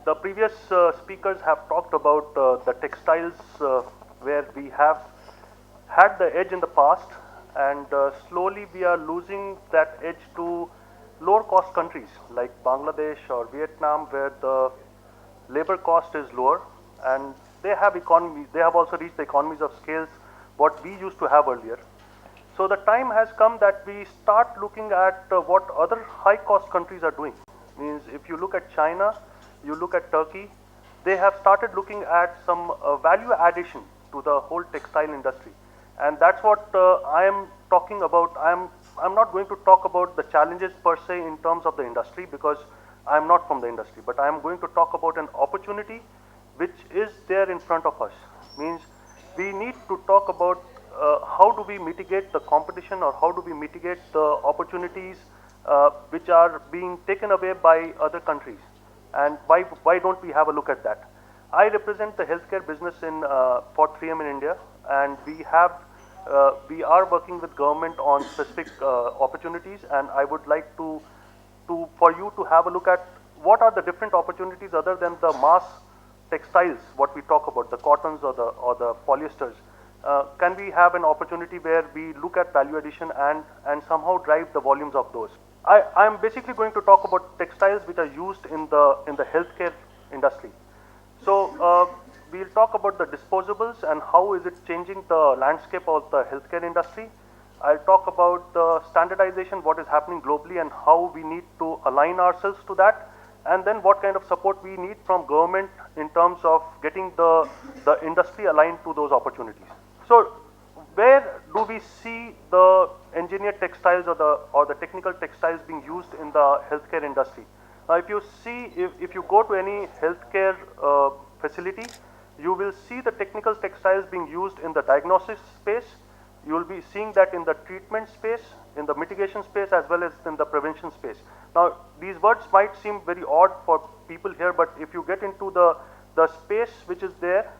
The previous speakers have talked about the textiles where we have had the edge in the past, and slowly we are losing that edge to lower cost countries like Bangladesh or Vietnam, where the labor cost is lower and they have also reached the economies of scales what we used to have earlier. So the time has come that we start looking at what other high cost countries are doing. Means if you look at China, you look at Turkey, they have started looking at some value addition to the whole textile industry. And that's what I am talking about. I'm not going to talk about the challenges per se in terms of the industry, because I'm not from the industry, but I'm going to talk about an opportunity which is there in front of us. Means we need to talk about how do we mitigate the competition, or how do we mitigate the opportunities which are being taken away by other countries, and why don't we have a look at that. I represent the healthcare business in for 3M in India, and we are working with government on specific opportunities, and I would like to for you to have a look at what are the different opportunities other than the mass textiles, what we talk about, the cottons or the polyesters. Can we have an opportunity where we look at value addition and somehow drive the volumes of those? I'm basically going to talk about textiles which are used in the healthcare industry. So we'll talk about the disposables and how is it changing the landscape of the healthcare industry. I'll talk about the standardization, what is happening globally and how we need to align ourselves to that, and then what kind of support we need from government in terms of getting the industry aligned to those opportunities. So where do we see the engineered textiles or the technical textiles being used in the healthcare industry? Now if you see, if you go to any healthcare facility, you will see the technical textiles being used in the diagnosis space. You will be seeing that in the treatment space, in the mitigation space, as well as in the prevention space. Now, these words might seem very odd for people here, but if you get into the space which is there,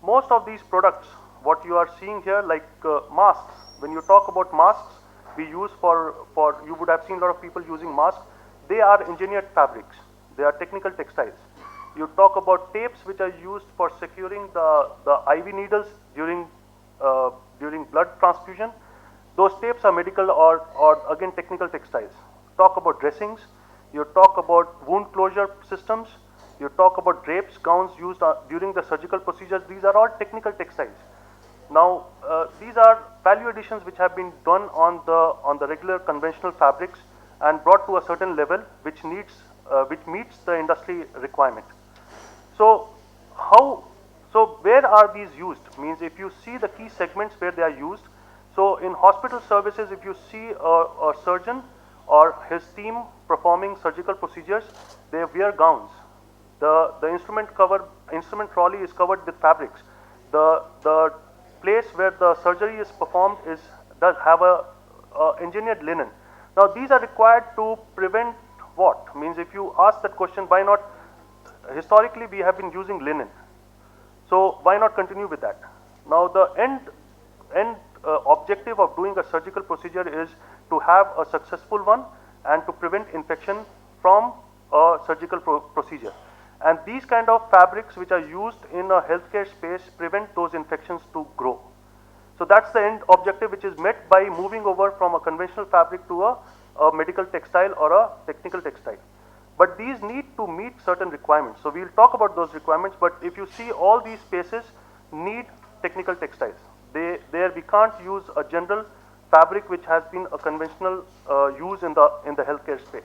most of these products, what you are seeing here, like masks, when you talk about masks, we use you would have seen a lot of people using masks. They are engineered fabrics. They are technical textiles. You talk about tapes which are used for securing the IV needles during blood transfusion. Those tapes are medical or again technical textiles. Talk about dressings, you talk about wound closure systems, you talk about drapes, gowns used during the surgical procedures. These are all technical textiles. Now these are value additions which have been done on the regular conventional fabrics and brought to a certain level which meets the industry requirement. So where are these used? Means if you see the key segments where they are used. So in hospital services, if you see a surgeon or his team performing surgical procedures, they wear gowns. The instrument trolley is covered with fabrics. The place where the surgery is performed does have a engineered linen. Now these are required to prevent what? Means if you ask that question, why not? Historically, we have been using linen. So why not continue with that? Now the end objective of doing a surgical procedure is to have a successful one and to prevent infection from a surgical procedure. And these kind of fabrics which are used in a healthcare space prevent those infections to grow. So that's the end objective which is met by moving over from a conventional fabric to a medical textile or a technical textile. But these need to meet certain requirements. So we'll talk about those requirements, but if you see, all these spaces need technical textiles. There we can't use a general fabric which has been a conventional use in the healthcare space.